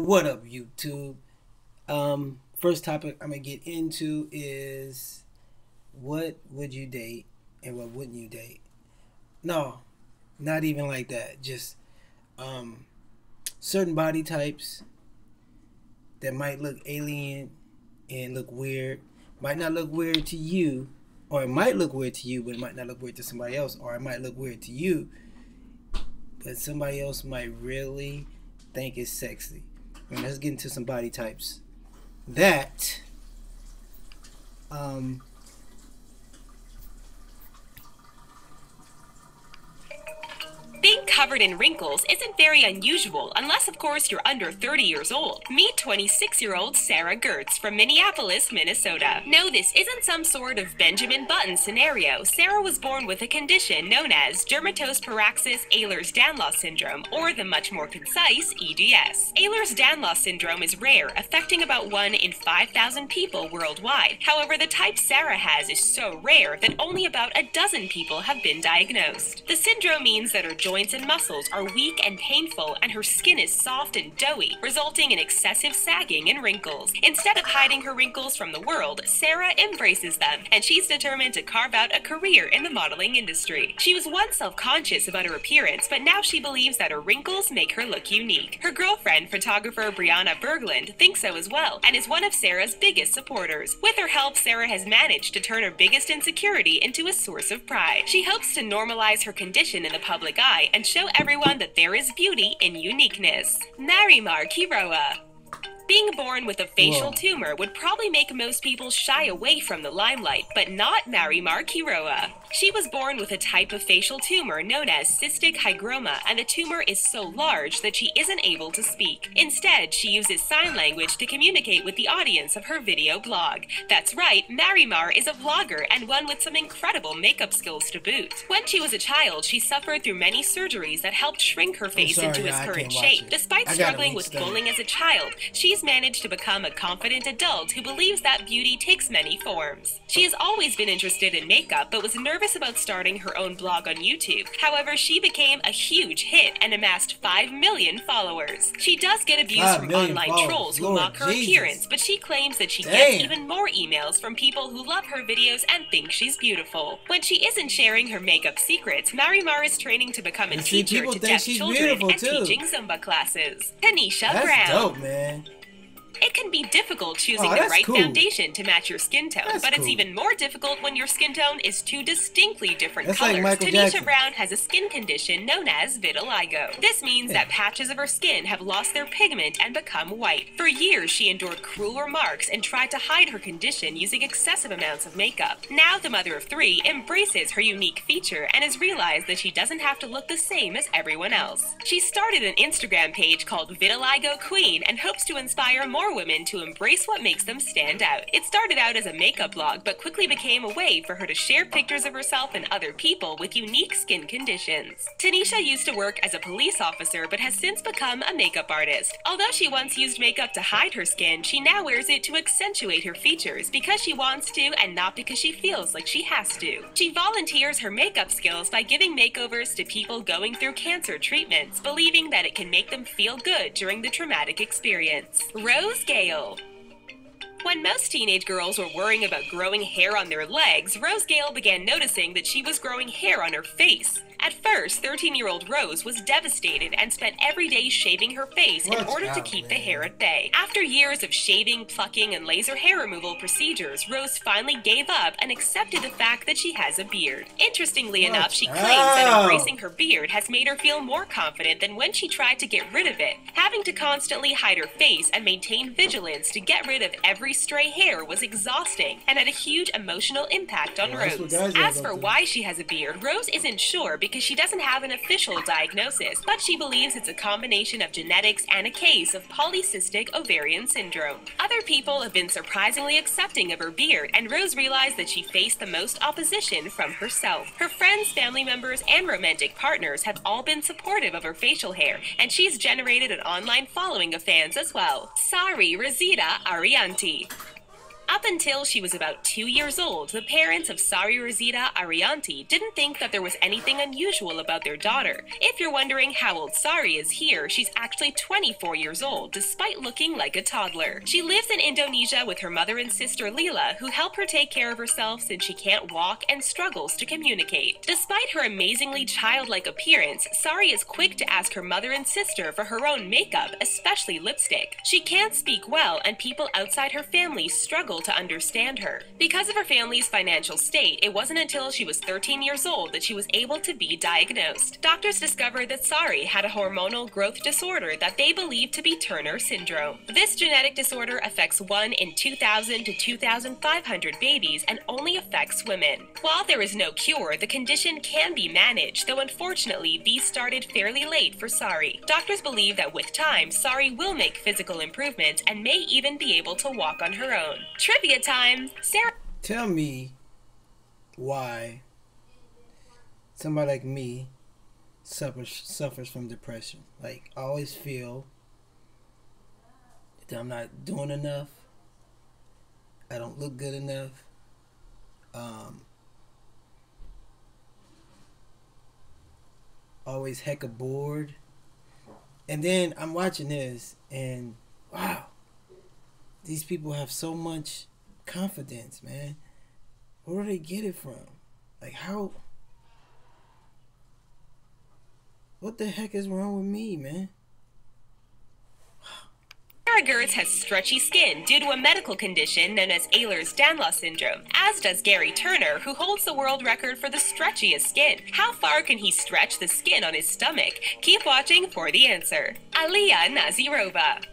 What up, YouTube? First topic I'm gonna get into is what would you date and what wouldn't you date? No, not even like that. Just certain body types that might look alien and look weird. Might not look weird to you, or it might look weird to you, but it might not look weird to somebody else, or it might look weird to you, but somebody else might really think it's sexy. And let's get into some body types that Being covered in wrinkles isn't very unusual, unless of course you're under 30 years old. Meet 26-year-old Sarah Gertz from Minneapolis, Minnesota. No, this isn't some sort of Benjamin Button scenario. Sarah was born with a condition known as dermatose paraxis Ehlers-Danlos syndrome, or the much more concise EDS. Ehlers-Danlos syndrome is rare, affecting about 1 in 5,000 people worldwide. However, the type Sarah has is so rare that only about a dozen people have been diagnosed. The syndrome means that her joints and muscles are weak and painful, and her skin is soft and doughy, resulting in excessive sagging and wrinkles. Instead of hiding her wrinkles from the world, Sarah embraces them, and she's determined to carve out a career in the modeling industry. She was once self-conscious about her appearance, but now she believes that her wrinkles make her look unique. Her girlfriend, photographer Brianna Berglund, thinks so as well, and is one of Sarah's biggest supporters. With her help, Sarah has managed to turn her biggest insecurity into a source of pride. She hopes to normalize her condition in the public eye and show everyone that there is beauty in uniqueness. Marimar Kiroa. Being born with a facial tumor would probably make most people shy away from the limelight, but not Marimar Kiroa. She was born with a type of facial tumor known as cystic hygroma, and the tumor is so large that she isn't able to speak. Instead, she uses sign language to communicate with the audience of her video blog. That's right, Marimar is a vlogger and one with some incredible makeup skills to boot. When she was a child, she suffered through many surgeries that helped shrink her face into its current shape. Despite struggling with bullying as a child, she's managed to become a confident adult who believes that beauty takes many forms. She has always been interested in makeup, but was nervous about starting her own blog on YouTube. However, she became a huge hit and amassed 5 million followers. She does get abuse from online trolls who mock her appearance, but she claims that she gets even more emails from people who love her videos and think she's beautiful. When she isn't sharing her makeup secrets, Marimar is training to become a teacher to deaf children and teaching Zumba classes. Tanisha Brown. That's dope, man. It can be difficult choosing the right foundation to match your skin tone, but it's even more difficult when your skin tone is two distinctly different colors. Like Tanisha Brown has a skin condition known as vitiligo. This means that patches of her skin have lost their pigment and become white. For years, she endured cruel remarks and tried to hide her condition using excessive amounts of makeup. Now, the mother of 3 embraces her unique feature and has realized that she doesn't have to look the same as everyone else. She started an Instagram page called Vitiligo Queen and hopes to inspire more women to embrace what makes them stand out. It started out as a makeup blog, but quickly became a way for her to share pictures of herself and other people with unique skin conditions. Tanisha used to work as a police officer, but has since become a makeup artist. Although she once used makeup to hide her skin, she now wears it to accentuate her features because she wants to and not because she feels like she has to. She volunteers her makeup skills by giving makeovers to people going through cancer treatments, believing that it can make them feel good during the traumatic experience. Rose Gale. When most teenage girls were worrying about growing hair on their legs, Rose Gale began noticing that she was growing hair on her face. At first, 13-year-old Rose was devastated and spent every day shaving her face in order to keep the hair at bay. After years of shaving, plucking, and laser hair removal procedures, Rose finally gave up and accepted the fact that she has a beard. Interestingly enough, she claims that embracing her beard has made her feel more confident than when she tried to get rid of it. Having to constantly hide her face and maintain vigilance to get rid of every stray hair was exhausting and had a huge emotional impact on Rose. As for why she has a beard, Rose isn't sure because she doesn't have an official diagnosis, but she believes it's a combination of genetics and a case of polycystic ovarian syndrome. Other people have been surprisingly accepting of her beard, and Rose realized that she faced the most opposition from herself. Her friends, family members, and romantic partners have all been supportive of her facial hair, and she's generated an online following of fans as well. Sari Rosita Arianti. Up until she was about 2 years old, the parents of Sari Rosita Arianti didn't think that there was anything unusual about their daughter. If you're wondering how old Sari is here, she's actually 24 years old, despite looking like a toddler. She lives in Indonesia with her mother and sister Lila, who help her take care of herself since she can't walk and struggles to communicate. Despite her amazingly childlike appearance, Sari is quick to ask her mother and sister for her own makeup, especially lipstick. She can't speak well, and people outside her family struggle to understand her. Because of her family's financial state, it wasn't until she was 13 years old that she was able to be diagnosed. Doctors discovered that Sari had a hormonal growth disorder that they believed to be Turner syndrome. This genetic disorder affects 1 in 2,000 to 2,500 babies and only affects women. While there is no cure, the condition can be managed, though unfortunately these started fairly late for Sari. Doctors believe that with time, Sari will make physical improvements and may even be able to walk on her own. Trivia time! Sarah. Tell me why somebody like me suffers from depression. Like, I always feel that I'm not doing enough. I don't look good enough. Always hecka bored. And then I'm watching this and wow, these people have so much confidence, man. Where do they get it from? Like, how? What the heck is wrong with me, man? Sarah Gertz has stretchy skin due to a medical condition known as Ehlers-Danlos syndrome, as does Gary Turner, who holds the world record for the stretchiest skin. How far can he stretch the skin on his stomach? Keep watching for the answer. Aliyah Nazirova.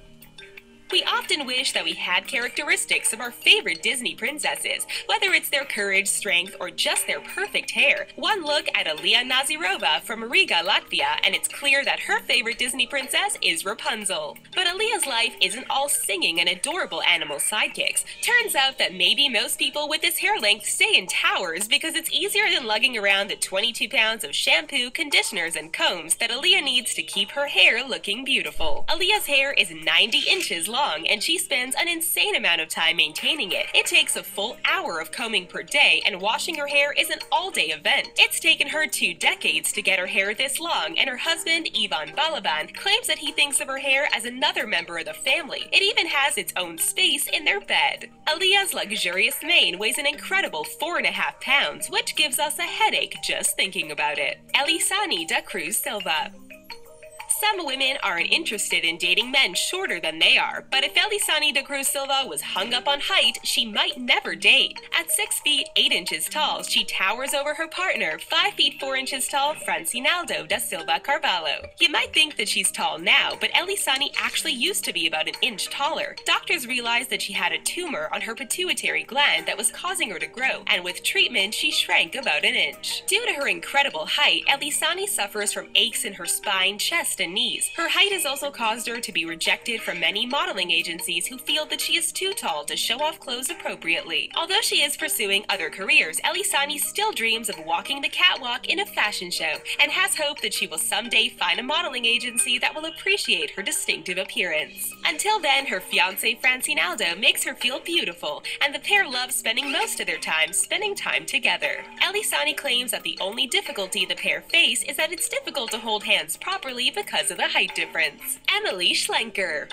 We often wish that we had characteristics of our favorite Disney princesses, whether it's their courage, strength, or just their perfect hair. One look at Aliyah Nazirova from Riga, Latvia, and it's clear that her favorite Disney princess is Rapunzel. But Aliyah's life isn't all singing and adorable animal sidekicks. Turns out that maybe most people with this hair length stay in towers because it's easier than lugging around the 22 pounds of shampoo, conditioners, and combs that Aliyah needs to keep her hair looking beautiful. Aliyah's hair is 90 inches long, and she spends an insane amount of time maintaining it. It takes a full hour of combing per day, and washing her hair is an all-day event. It's taken her 2 decades to get her hair this long, and her husband, Ivan Balaban, claims that he thinks of her hair as another member of the family. It even has its own space in their bed. Aliyah's luxurious mane weighs an incredible 4.5 pounds, which gives us a headache just thinking about it. Elisani da Cruz Silva. Some women aren't interested in dating men shorter than they are, but if Elisani da Cruz Silva was hung up on height, she might never date. At 6 feet 8 inches tall, she towers over her partner, 5 feet 4 inches tall Francinaldo da Silva Carvalho. You might think that she's tall now, but Elisani actually used to be about 1 inch taller. Doctors realized that she had a tumor on her pituitary gland that was causing her to grow, and with treatment, she shrank about 1 inch. Due to her incredible height, Elisani suffers from aches in her spine, chest, and knees. Her height has also caused her to be rejected from many modeling agencies who feel that she is too tall to show off clothes appropriately. Although she is pursuing other careers, Elisani still dreams of walking the catwalk in a fashion show and has hope that she will someday find a modeling agency that will appreciate her distinctive appearance. Until then, her fiancé Francinaldo makes her feel beautiful, and the pair love spending most of their time together. Elisani claims that the only difficulty the pair face is that it's difficult to hold hands properly because of the height difference. Emily Schlenker.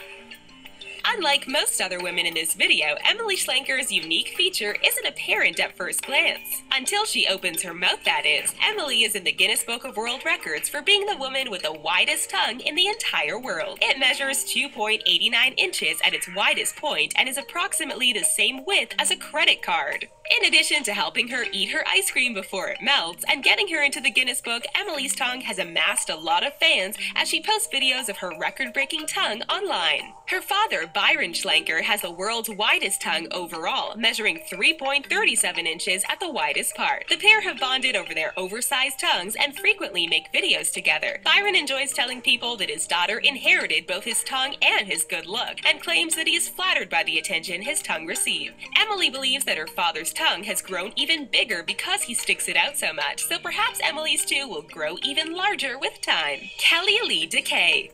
Unlike most other women in this video, Emily Schlenker's unique feature isn't apparent at first glance. Until she opens her mouth, that is. Emily is in the Guinness Book of World Records for being the woman with the widest tongue in the entire world. It measures 2.89 inches at its widest point and is approximately the same width as a credit card. In addition to helping her eat her ice cream before it melts and getting her into the Guinness Book, Emily's tongue has amassed a lot of fans as she posts videos of her record-breaking tongue online. Her father, Byron Schlenker, has the world's widest tongue overall, measuring 3.37 inches at the widest part. The pair have bonded over their oversized tongues and frequently make videos together. Byron enjoys telling people that his daughter inherited both his tongue and his good look, and claims that he is flattered by the attention his tongue received. Emily believes that her father's tongue has grown even bigger because he sticks it out so much, so perhaps Emily's too will grow even larger with time. Kelly Lee Decay.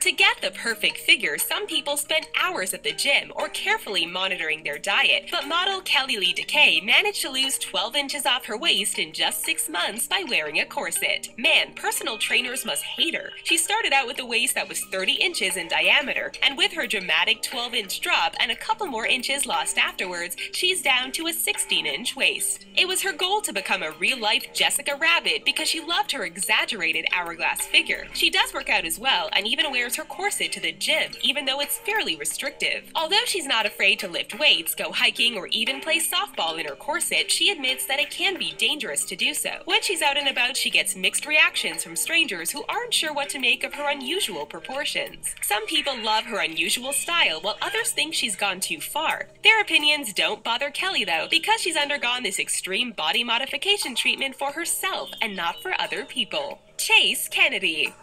To get the perfect figure, some people spend hours at the gym or carefully monitoring their diet, but model Kelly Lee Decay managed to lose 12 inches off her waist in just 6 months by wearing a corset. Man, personal trainers must hate her. She started out with a waist that was 30 inches in diameter, and with her dramatic 12-inch drop and a couple more inches lost afterwards, she's down to a 16-inch waist. It was her goal to become a real-life Jessica Rabbit because she loved her exaggerated hourglass figure. She does work out as well and even wears her corset to the gym, even though it's fairly restrictive. Although she's not afraid to lift weights, go hiking, or even play softball in her corset, she admits that it can be dangerous to do so. When she's out and about, she gets mixed reactions from strangers who aren't sure what to make of her unusual proportions. Some people love her unusual style, while others think she's gone too far. Their opinions don't bother Kelly, though, because she's undergone this extreme body modification treatment for herself and not for other people. Chase Kennedy.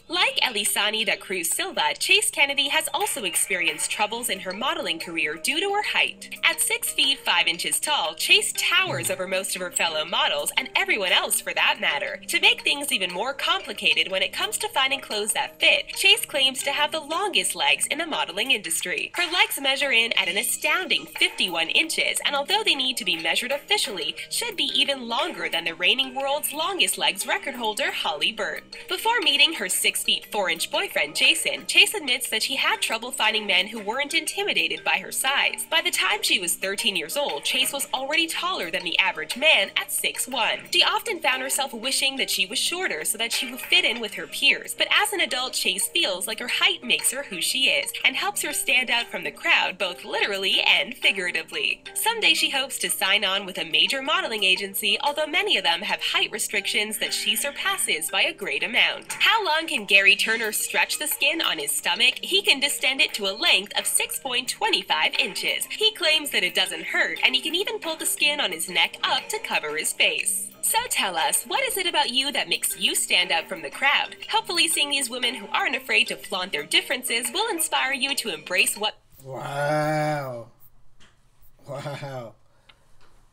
Like Elisani da Cruz Silva, Chase Kennedy has also experienced troubles in her modeling career due to her height. At 6 feet 5 inches tall, Chase towers over most of her fellow models and everyone else for that matter. To make things even more complicated when it comes to finding clothes that fit, Chase claims to have the longest legs in the modeling industry. Her legs measure in at an astounding 51 inches, and although they need to be measured officially, should be even longer than the reigning world's longest legs record holder, Holly Burt. Before meeting her 6 feet 4 inch boyfriend, Jason, Chase admits that she had trouble finding men who weren't intimidated by her size. By the time she was 13 years old, Chase was already taller than the average man at 6'1". She often found herself wishing that she was shorter so that she would fit in with her peers, but as an adult, Chase feels like her height makes her who she is and helps her stand out from the crowd both literally and figuratively. Someday she hopes to sign on with a major modeling agency, although many of them have height restrictions that she surpasses by a great amount. How long can Gary Turner stretch the skin on his stomach? He can distend it to a length of 6.25 inches. He claims that it doesn't hurt, and he can even pull the skin on his neck up to cover his face. So tell us, what is it about you that makes you stand out from the crowd? Hopefully seeing these women who aren't afraid to flaunt their differences will inspire you to embrace what... Wow.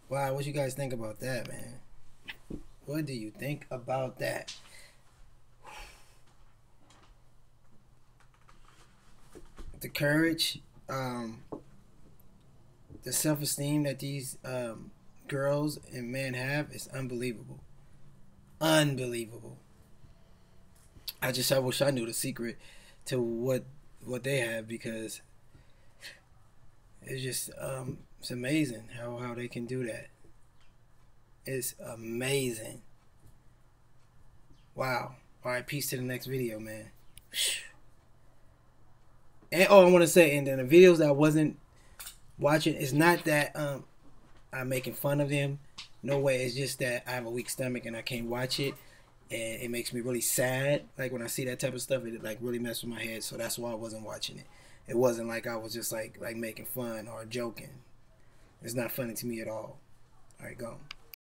What you guys think about that, man? What do you think about that? The courage, the self-esteem that these girls and men have is unbelievable. Unbelievable. I wish I knew the secret to what they have, because it's just it's amazing how they can do that. It's amazing. Wow. All right, peace to the next video, man. And I want to say, and then the videos that I wasn't watching, it's not that I'm making fun of them. No way. It's just that I have a weak stomach and I can't watch it, and it makes me really sad. Like when I see that type of stuff, it like really messes with my head. So that's why I wasn't watching it. It wasn't like I was just like making fun or joking. It's not funny to me at all. All right, go.